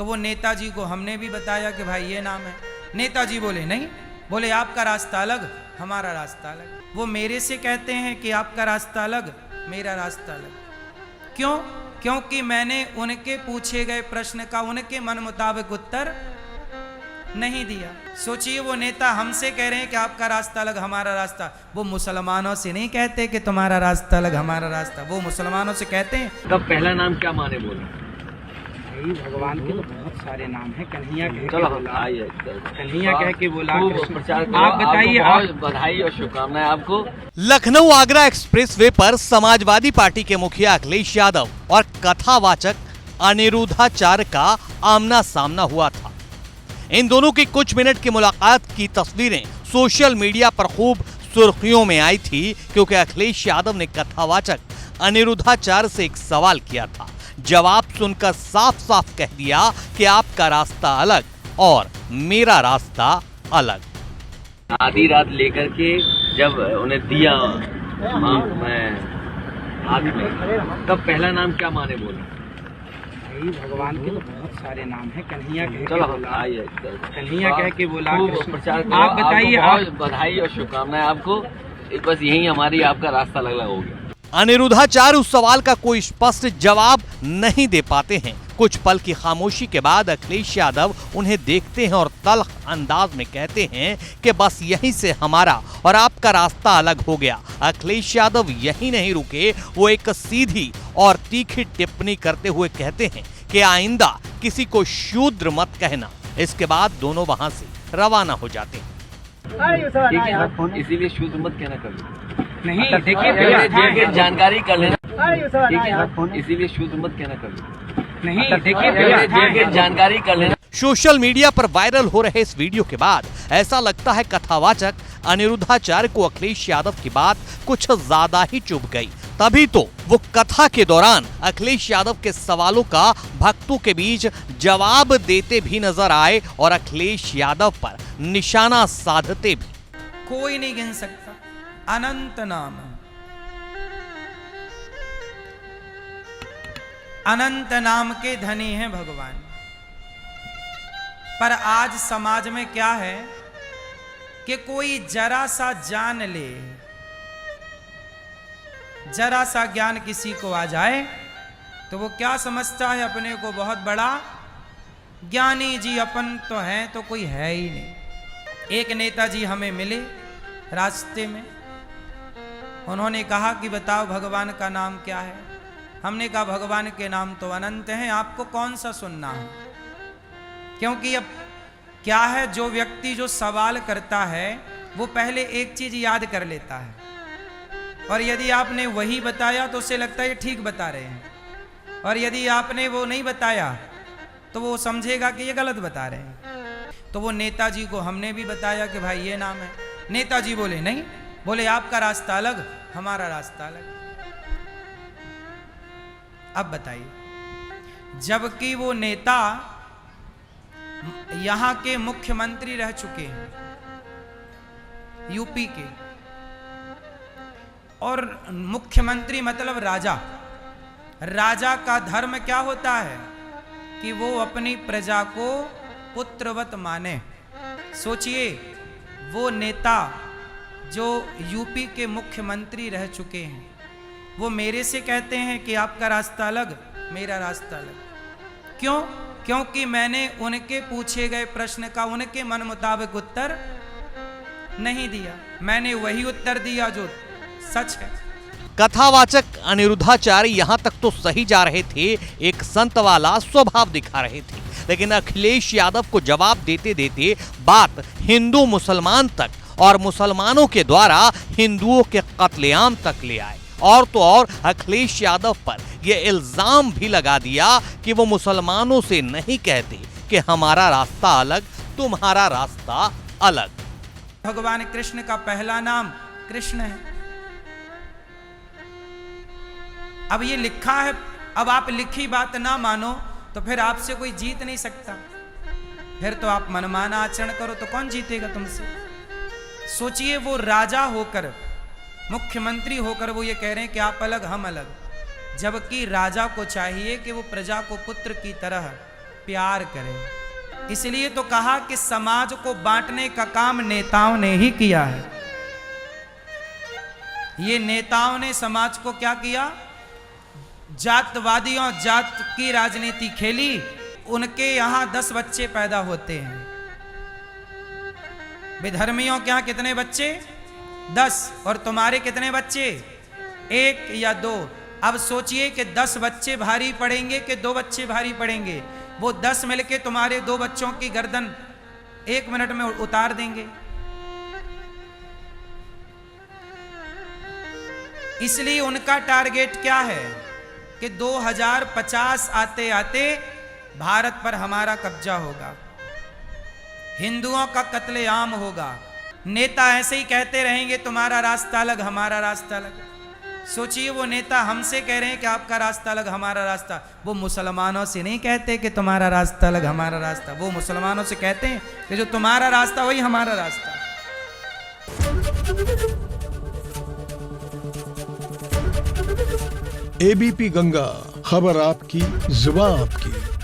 तो वो नेताजी को हमने भी बताया कि भाई ये नाम है। नेताजी बोले नहीं, बोले आपका रास्ता अलग, हमारा रास्ता अलग। वो मेरे से कहते हैं कि आपका रास्ता अलग, मेरा रास्ता अलग। क्यों? क्योंकि मैंने उनके पूछे गए प्रश्न का उनके मन मुताबिक उत्तर नहीं दिया। सोचिए, वो नेता हमसे कह रहे हैं कि आपका रास्ता अलग, हमारा रास्ता। वो मुसलमानों से नहीं कहते कि तुम्हारा रास्ता अलग, हमारा रास्ता। वो मुसलमानों से कहते हैं। तब पहला नाम क्या माने बोले? भगवान के तो बहुत सारे नाम हैं। कन्हैया कह के चलो बोला, आइए, कन्हैया कह के बोला, प्रचार आप बताइए। आप बधाई और शुभकामनाएं आपको। लखनऊ आगरा एक्सप्रेसवे पर समाजवादी पार्टी के मुखिया अखिलेश यादव और कथावाचक अनिरुद्धाचार्य का आमना सामना हुआ था। इन दोनों की कुछ मिनट की मुलाकात की तस्वीरें सोशल मीडिया पर खूब सुर्खियों में आई थी, क्योंकि अखिलेश यादव ने कथावाचक अनिरुद्धाचार्य से एक सवाल किया था। जवाब सुनकर साफ साफ कह दिया कि आपका रास्ता अलग और मेरा रास्ता अलग। आधी रात लेकर के जब उन्हें दिया मैं हाथ में, तब पहला नाम क्या माने बोले? भगवान के तो बहुत सारे नाम हैं। कन्हैया कह के चलो बोला, आइए, कन्हैया कह के बोला, प्रचार आप बताइए। आप बधाई और शुभकामनाएं आपको। बस यही हमारी आपका रास्ता अलग हो गया। अनिरुद्धाचार्य उस सवाल का कोई स्पष्ट जवाब नहीं दे पाते हैं। कुछ पल की खामोशी के बाद अखिलेश यादव उन्हें देखते हैं और तल्ख अंदाज में कहते हैं कि बस यहीं से हमारा और आपका रास्ता अलग हो गया। अखिलेश यादव यहीं नहीं रुके, वो एक सीधी और तीखी टिप्पणी करते हुए कहते हैं कि आइंदा किसी को शूद्र मत कहना। इसके बाद दोनों वहां से रवाना हो जाते हैं। इसीलिए शूद्र मत कहना कभी नहीं, देखिए जानकारी कर लेना। इसीलिए शूद्र मत कहना कभी नहीं, देखिए जानकारी कर लेना। सोशल मीडिया पर वायरल हो रहे इस वीडियो के बाद ऐसा लगता है कथावाचक अनिरुद्धाचार्य को अखिलेश यादव की बात कुछ ज्यादा ही चुभ गई। तभी तो वो कथा के दौरान अखिलेश यादव के सवालों का भक्तों के बीच जवाब देते भी नजर आए और अखिलेश यादव पर निशाना साधते भी। कोई नहीं गिन सकता, अनंत नाम, अनंत नाम के धनी हैं भगवान। पर आज समाज में क्या है कि कोई जरा सा जान ले, जरा सा ज्ञान किसी को आ जाए तो वो क्या समझता है अपने को बहुत बड़ा ज्ञानी जी। अपन तो हैं तो कोई है ही नहीं। एक नेताजी हमें मिले रास्ते में, उन्होंने कहा कि बताओ भगवान का नाम क्या है। हमने कहा भगवान के नाम तो अनंत हैं, आपको कौन सा सुनना है। क्योंकि अब क्या है, जो व्यक्ति जो सवाल करता है वो पहले एक चीज याद कर लेता है, और यदि आपने वही बताया तो उसे लगता है ठीक बता रहे हैं, और यदि आपने वो नहीं बताया तो वो समझेगा कि ये गलत बता रहे हैं। तो वो नेताजी को हमने भी बताया कि भाई ये नाम है। नेताजी बोले नहीं, बोले आपका रास्ता अलग, हमारा रास्ता अलग। अब बताइए, जबकि वो नेता यहां के मुख्यमंत्री रह चुके हैं, यूपी के, और मुख्यमंत्री मतलब राजा। राजा का धर्म क्या होता है कि वो अपनी प्रजा को पुत्रवत माने। सोचिए, वो नेता जो यूपी के मुख्यमंत्री रह चुके हैं, वो मेरे से कहते हैं कि आपका रास्ता अलग, मेरा रास्ता अलग। क्यों? क्योंकि मैंने उनके पूछे गए प्रश्न का उनके मन मुताबिक उत्तर नहीं दिया। मैंने वही उत्तर दिया जो सच है। कथावाचक अनिरुद्धाचार्य यहाँ तक तो सही जा रहे थे, एक संत वाला स्वभाव दिखा रहे थे, लेकिन अखिलेश यादव को जवाब देते देते बात हिंदू मुसलमान तक और मुसलमानों के द्वारा हिंदुओं के कत्लेआम तक ले आए। और तो और अखिलेश यादव पर यह इल्जाम भी लगा दिया कि वो मुसलमानों से नहीं कहते कि हमारा रास्ता अलग, तुम्हारा रास्ता अलग। भगवान कृष्ण का पहला नाम कृष्ण है। अब ये लिखा है, अब आप लिखी बात ना मानो तो फिर आपसे कोई जीत नहीं सकता। फिर तो आप मनमाना आचरण करो तो कौन जीतेगा तुमसे। सोचिए, वो राजा होकर, मुख्यमंत्री होकर वो ये कह रहे हैं कि आप अलग हम अलग, जबकि राजा को चाहिए कि वो प्रजा को पुत्र की तरह प्यार करें। इसलिए तो कहा कि समाज को बांटने का काम नेताओं ने ही किया है। ये नेताओं ने समाज को क्या किया? जातवादियों जात की राजनीति खेली। उनके यहां 10 बच्चे पैदा होते हैं, विधर्मियों के यहां कितने बच्चे? 10। और तुम्हारे कितने बच्चे? 1 या 2। अब सोचिए कि 10 बच्चे भारी पड़ेंगे कि 2 बच्चे भारी पड़ेंगे? वो 10 मिलके तुम्हारे 2 बच्चों की गर्दन 1 मिनट में उतार देंगे। इसलिए उनका टारगेट क्या है कि 2050 आते आते भारत पर हमारा कब्जा होगा, हिंदुओं का कत्लेआम होगा। नेता ऐसे ही कहते रहेंगे तुम्हारा रास्ता अलग हमारा रास्ता अलग। सोचिए वो नेता हमसे कह रहे हैं कि आपका रास्ता अलग हमारा रास्ता। वो मुसलमानों से नहीं कहते कि तुम्हारा रास्ता अलग हमारा रास्ता। वो मुसलमानों से कहते हैं कि जो तुम्हारा रास्ता वही हमारा रास्ता। एबीपी गंगा, खबर आपकी, जुबान आपकी।